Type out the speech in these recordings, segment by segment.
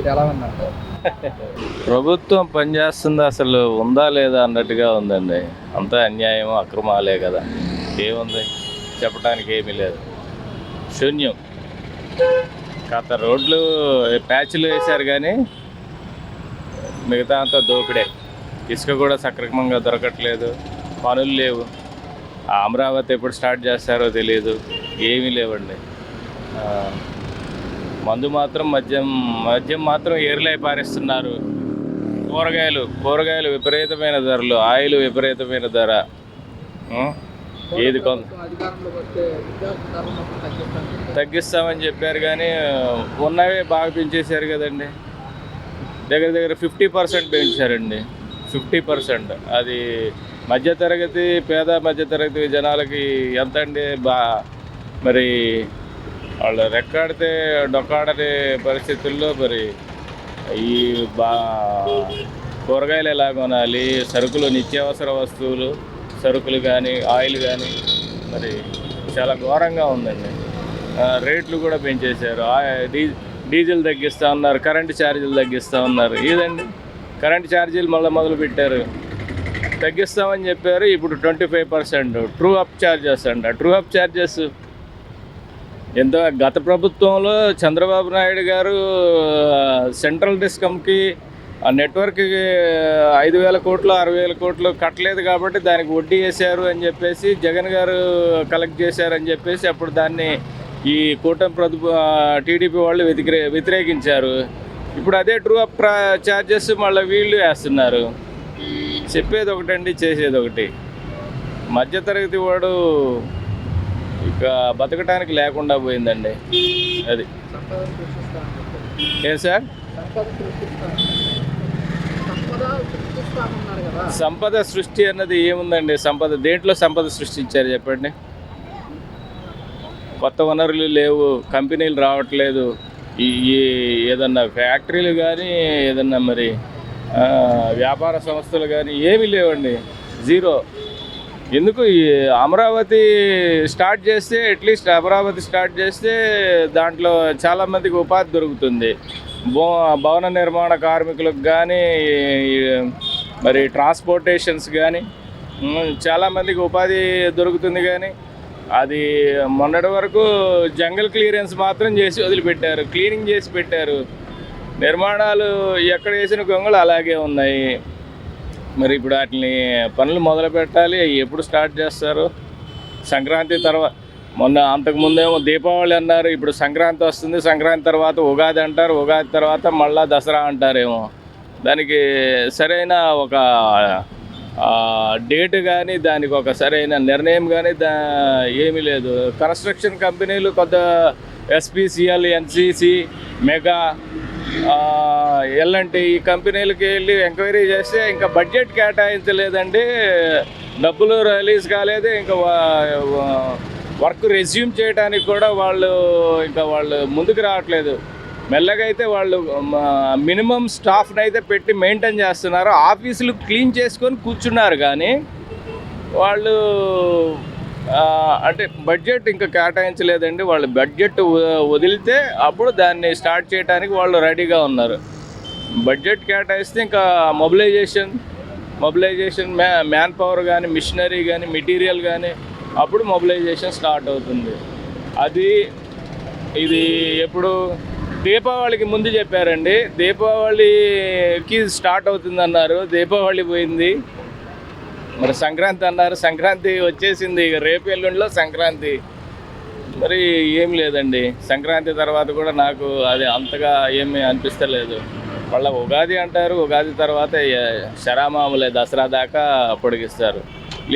మీరు ఎలా ఉన్నారు? ప్రభుత్వం పనిచేస్తుంది అసలు ఉందా లేదా అన్నట్టుగా ఉందండి. అంతా అన్యాయం అక్రమాలే కదా, ఏముంది చెప్పడానికి ఏమీ లేదు, శూన్యం. గత రోడ్లు ప్యాచ్లు వేశారు కానీ మిగతా అంతా దోపిడే. ఇసుక కూడా సక్రమంగా దొరకట్లేదు, పనులు లేవు. ఆ అమరావతి ఎప్పుడు స్టార్ట్ చేస్తారో తెలియదు, ఏమీ లేవండి. మందు మాత్రం మద్యం మాత్రం ఏర్లై పారేస్తున్నారు. కూరగాయలు విపరీతమైన ధరలు, ఆయిల్ విపరీతమైన ధర. ఏది అధికారంలోకి వస్తే నిత్యావసర ధరలు మొత్తం తగ్గిస్తామని చెప్పారు కానీ ఉన్నవే బాగా పెంచేశారు కదండి. దగ్గర 50% పెంచారండి, 50%. అది మధ్యతరగతి పేద మధ్యతరగతి జనాలకి ఎంత అండి? మరి వాళ్ళు రెక్కాడితే డొక్కాడని పరిస్థితుల్లో మరి ఈ కూరగాయలు ఎలా కొనాలి, సరుకులు, నిత్యావసర వస్తువులు, సరుకులు కానీ ఆయిల్ కానీ మరి చాలా ఘోరంగా ఉందండి. రేట్లు కూడా పెంచేశారు. డీజిల్ తగ్గిస్తూ ఉన్నారు, కరెంటు ఛార్జీలు తగ్గిస్తూ ఉన్నారు. ఇదండి కరెంటు ఛార్జీలు మళ్ళీ మొదలు పెట్టారు, తగ్గిస్తామని చెప్పారు. ఇప్పుడు 25% ట్రూ అప్ ఛార్జెస్ అంట. ట్రూ అప్ ఛార్జెస్ ఎంత? గత ప్రభుత్వంలో చంద్రబాబు నాయుడు గారు సెంట్రల్ డిస్కమ్కి ఆ నెట్వర్క్కి 5,000 కోట్లు 6,000 కోట్లు కట్టలేదు కాబట్టి దానికి వడ్డీ వేశారు అని చెప్పేసి జగన్ గారు కలెక్ట్ చేశారని చెప్పేసి అప్పుడు దాన్ని ఈ కూటమి టీడీపీ వాళ్ళు వ్యతిరేకించారు. ఇప్పుడు అదే ట్రూ అప్ ఛార్జెస్ మళ్ళీ వీళ్ళు వేస్తున్నారు. చెప్పేది ఒకటండి, చేసేది ఒకటి. మధ్యతరగతి వాడు ఇక బతకటానికి లేకుండా పోయిందండి. అది ఏం సార్? సంపద సృష్టి అన్నది ఏముందండి? దేంట్లో సంపద సృష్టించారు చెప్పండి? కొత్త వనరులు లేవు, కంపెనీలు రావట్లేదు, ఈ ఏదన్నా ఫ్యాక్టరీలు కానీ ఏదన్నా మరి వ్యాపార సంస్థలు కానీ ఏమీ లేవండి, జీరో. ఎందుకు? ఈ అమరావతి స్టార్ట్ చేస్తే అట్లీస్ట్ అమరావతి స్టార్ట్ చేస్తే దాంట్లో చాలామందికి ఉపాధి దొరుకుతుంది. భవన నిర్మాణ కార్మికులకు కానీ మరి ట్రాన్స్పోర్టేషన్స్ కానీ చాలామందికి ఉపాధి దొరుకుతుంది. కానీ అది మొన్నటి వరకు జంగల్ క్లియరెన్స్ మాత్రం చేసి వదిలిపెట్టారు, క్లీనింగ్ చేసి పెట్టారు. నిర్మాణాలు ఎక్కడ వేసిన గొంగళి అలాగే ఉన్నాయి. మరి ఇప్పుడు వాటిని పనులు మొదలు పెట్టాలి, ఎప్పుడు స్టార్ట్ చేస్తారు? సంక్రాంతి తర్వాత, అంతకుముందేమో దీపావళి అన్నారు, ఇప్పుడు సంక్రాంతి వస్తుంది, సంక్రాంతి తర్వాత ఉగాది అంటారు, ఉగాది తర్వాత మళ్ళీ దసరా అంటారేమో. దానికి సరైన ఒక డేట్ కానీ దానికి ఒక సరైన నిర్ణయం కానీ ఏమీ లేదు. కన్స్ట్రక్షన్ కంపెనీలు కొత్త ఎస్పీసీఎల్, ఎన్సీసీ, మెగా, ఎల్ఎన్టీ ఈ కంపెనీలకి వెళ్ళి ఎంక్వైరీ చేస్తే ఇంకా బడ్జెట్ కేటాయించలేదండి, డబ్బులు రిలీజ్ కాలేదు, ఇంకా వర్క్ రెజ్యూమ్ చేయడానికి కూడా వాళ్ళు ముందుకు రావట్లేదు. మెల్లగా అయితే వాళ్ళు మినిమం స్టాఫ్ని అయితే పెట్టి మెయింటైన్ చేస్తున్నారు, ఆఫీసులు క్లీన్ చేసుకొని కూర్చున్నారు. కానీ వాళ్ళు అంటే బడ్జెట్ ఇంకా కేటాయించలేదండి. వాళ్ళు బడ్జెట్ వదిలితే అప్పుడు దాన్ని స్టార్ట్ చేయడానికి వాళ్ళు రెడీగా ఉన్నారు. బడ్జెట్ కేటాయిస్తే ఇంకా మొబిలైజేషన్ మ్యాన్ పవర్ కానీ, మిషనరీ కానీ, మెటీరియల్ కానీ అప్పుడు మొబిలైజేషన్ స్టార్ట్ అవుతుంది. ఇది ఎప్పుడు? దీపావళికి ముందు చెప్పారండి, దీపావళికి స్టార్ట్ అవుతుందన్నారు, దీపావళి పోయింది. మరి సంక్రాంతి అన్నారు, సంక్రాంతి వచ్చేసింది, ఇక రేపు ఎల్లుండిలో సంక్రాంతి. మరి ఏం లేదండి, సంక్రాంతి తర్వాత కూడా నాకు అది అంతగా ఏమీ అనిపిస్తలేదు. మళ్ళీ ఉగాది అంటారు, ఉగాది తర్వాత శరామాములే, దసరా దాకా పొడిగిస్తారు.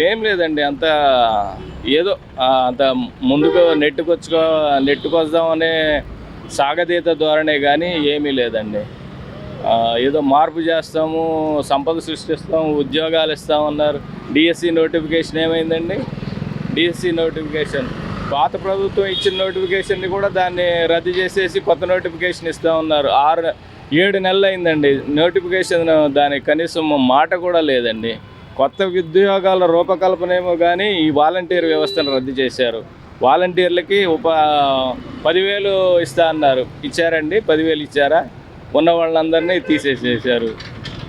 ఏం లేదండి, అంత ఏదో అంత ముందుకు నెట్టుకొద్దామనే సాగదీత ధోరణే కానీ ఏమీ లేదండి. ఏదో మార్పు చేస్తాము, సంపద సృష్టిస్తాము, ఉద్యోగాలు ఇస్తామన్నారు. డిఎస్సి నోటిఫికేషన్ ఏమైందండి? డిఎస్సి నోటిఫికేషన్ పాత ప్రభుత్వం ఇచ్చిన నోటిఫికేషన్ని కూడా దాన్ని రద్దు చేసేసి కొత్త నోటిఫికేషన్ ఇస్తూ ఉన్నారు. 6-7 నెలలు అయిందండి నోటిఫికేషన్, దానికి కనీసం మాట కూడా లేదండి. కొత్త ఉద్యోగాల రూపకల్పనేమో కానీ ఈ వాలంటీర్ వ్యవస్థను రద్దు చేశారు. వాలంటీర్లకి 10,000 ఇస్తా అన్నారు, ఇచ్చారండి? 10,000 ఇచ్చారా? ఉన్న వాళ్ళందరినీ తీసేసేసారు.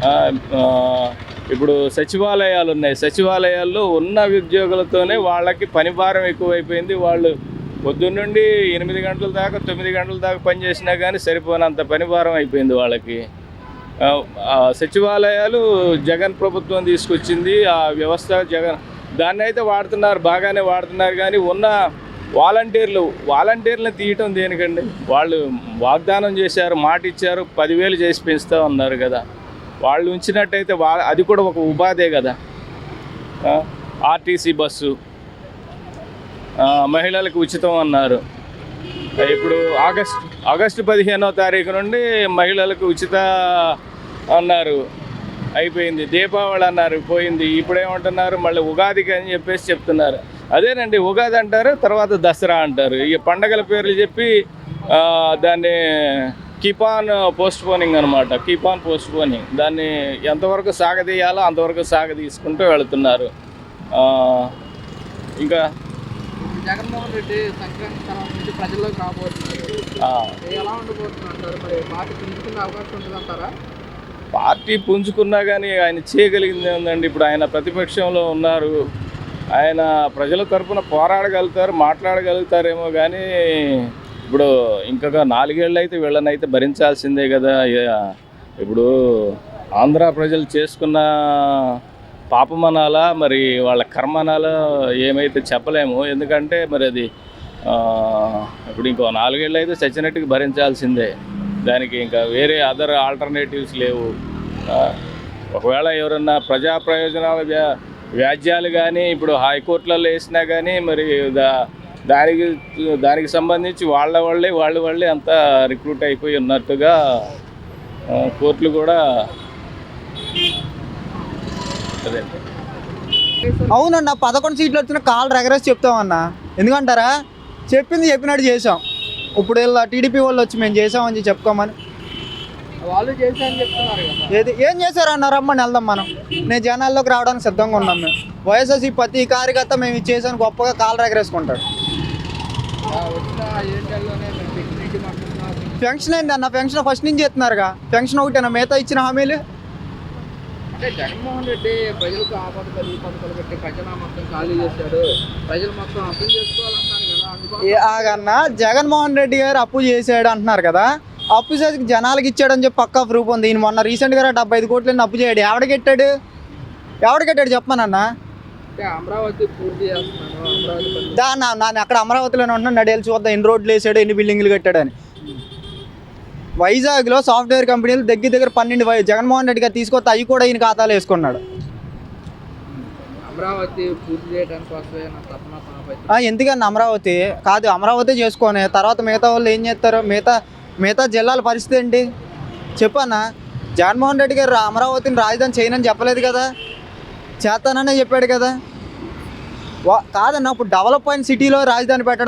ఆ, ఆ, ఇప్పుడు సచివాలయాలు ఉన్నాయి. సచివాలయాల్లో ఉన్న ఉద్యోగులతోనే వాళ్ళకి పని భారం ఎక్కువైపోయింది. వాళ్ళు పొద్దున్నుండి 8 గంటల దాకా 9 గంటల దాకా పని చేసినా కానీ సరిపోనంత పని భారం అయిపోయింది వాళ్ళకి. సచివాలయాలు జగన్ ప్రభుత్వం తీసుకొచ్చింది. ఆ వ్యవస్థ దాన్ని అయితే వాడుతున్నారు, బాగానే వాడుతున్నారు. కానీ ఉన్న వాలంటీర్లను తీయటం దేనికండి? వాళ్ళు వాగ్దానం చేశారు, మాట ఇచ్చారు, 10,000 చేసి పెంచుతూ ఉన్నారు కదా. వాళ్ళు ఉంచినట్టయితే అది కూడా ఒక ఉపాధే కదా. ఆర్టీసీ బస్సు మహిళలకు ఉచితం అన్నారు. ఇప్పుడు ఆగస్టు 15వ తారీఖు నుండి మహిళలకు ఉచిత అన్నారు, అయిపోయింది. దీపావళి అన్నారు, పోయింది. ఇప్పుడు ఏమంటున్నారు, మళ్ళీ ఉగాదికి అని చెప్పేసి చెప్తున్నారు. అదేనండి, ఉగాది అంటారు, తర్వాత దసరా అంటారు. ఈ పండగల పేర్లు చెప్పి దాన్ని కీప్ ఆన్ పోస్ట్పోనింగ్ అనమాట. Keep on postponing. దాన్ని ఎంతవరకు సాగదీయాలో అంతవరకు సాగదీసుకుంటూ వెళుతున్నారు. ఇంకా జగన్మోహన్ రెడ్డి సంక్రాంతి తర్వాత నుంచి ప్రజల్లోకి రాబోతున్నారు. ఎలా ఉండబోతున్నారు? మరి పార్టీ పుంజుకునే అవకాశం ఉంటుందంటారా? పార్టీ పుంజుకున్నా కానీ ఆయన చేయగలిగింది ఉందండి. ఇప్పుడు ఆయన ప్రతిపక్షంలో ఉన్నారు. ఆయన ప్రజల తరపున పోరాడగలుగుతారు, మాట్లాడగలుగుతారేమో. కానీ ఇప్పుడు ఇంకా 4 ఏళ్ళు అయితే వీళ్ళనైతే భరించాల్సిందే కదా. ఇప్పుడు ఆంధ్ర ప్రజలు చేసుకున్న పాపమనాలా, మరి వాళ్ళ కర్మనాలా ఏమైతే చెప్పలేము. ఎందుకంటే మరి అది ఇప్పుడు ఇంకో 4 ఏళ్ళు అయితే చచ్చినట్టుగా భరించాల్సిందే. దానికి ఇంకా వేరే అదర్ ఆల్టర్నేటివ్స్ లేవు. ఒకవేళ ఎవరన్నా ప్రజా ప్రయోజనాల వ్యాజ్యాలు కానీ ఇప్పుడు హైకోర్టులలో వేసినా కానీ మరి దానికి సంబంధించి వాళ్ళే అంతా రిక్రూట్ అయిపోయి ఉన్నట్టుగా కోర్టులు కూడా అదే. అవునన్నా 11 సీట్లు వచ్చిన కాళ్ళు ఎగరేసి చెప్తామన్నా. ఎందుకంటారా, చెప్పినట్టు చేసాం. ఇప్పుడు ఇలా టీడీపీ వాళ్ళు వచ్చి మేము చేసామని చెప్పుకోమని వాళ్ళు చేశారని చెప్తున్నారు కదా. ఏం చేశారన్న, రమ్మని వెళ్దాం మనం. నేను జనాల్లోకి రావడానికి సిద్ధంగా ఉన్నాం. మేము వైఎస్ఆర్సీ ప్రతి కార్యకర్త మేము ఇచ్చేసాను గొప్పగా కాళ్ళు ఎగరేసుకుంటాడు. వచ్చిన 7 నెలల్లోనే పెన్షన్ ఏందన్న? పెన్షన్ ఫస్ట్ నుంచి చేస్తున్నారుగా. పెన్షన్ ఒకటేనా, మిగతా ఇచ్చిన హామీలు? అంటే జగన్మోహన్ రెడ్డి ప్రజలకు ఆపద పథకాలు పెట్టి ఖజానా మొత్తం ఖాళీ చేశాడు, ప్రజలు మొత్తం అర్థం చేసుకోవాలంటున్నారు కదా. అందుకోసం ఆగన్నా, జగన్మోహన్ రెడ్డి గారు అప్పు చేశాడు అంటున్నారు కదా. అప్పు చేసి జనాలకి ఇచ్చాడని చెప్పి పక్కా ప్రూఫ్ ఉంది. ఈయన మొన్న రీసెంట్గా 75 కోట్లని అప్పు చేయడు. ఎవడ చెప్పానన్నా? అంటే అమరావతి పూర్తి చేస్తున్నాను, నేను అక్కడ అమరావతిలోనే ఉంటున్నాను, నడేళ్ళు చూద్దాం ఎన్ని రోడ్లు వేసాడు, ఎన్ని బిల్డింగ్లు కట్టాడని. వైజాగ్లో సాఫ్ట్వేర్ కంపెనీలు దగ్గర 12 జగన్మోహన్ రెడ్డి గారు తీసుకొస్తే అవి కూడా ఈయన ఖాతాలో వేసుకున్నాడు. అమరావతి పూర్తి చేయడానికి వస్తే ఎందుకన్నా అమరావతి కాదు, అమరావతి చేసుకొని తర్వాత మిగతా వాళ్ళు ఏం చేస్తారు? మిగతా జిల్లాల పరిస్థితి ఏంటి చెప్పన్నా? జగన్మోహన్ రెడ్డి గారు అమరావతిని రాజధాని చేయనని చెప్పలేదు కదా, చేస్తాననే చెప్పాడు కదా. కాదన్నా, ఇప్పుడు డెవలప్ అయిన సిటీలో రాజధాని పెట్టడం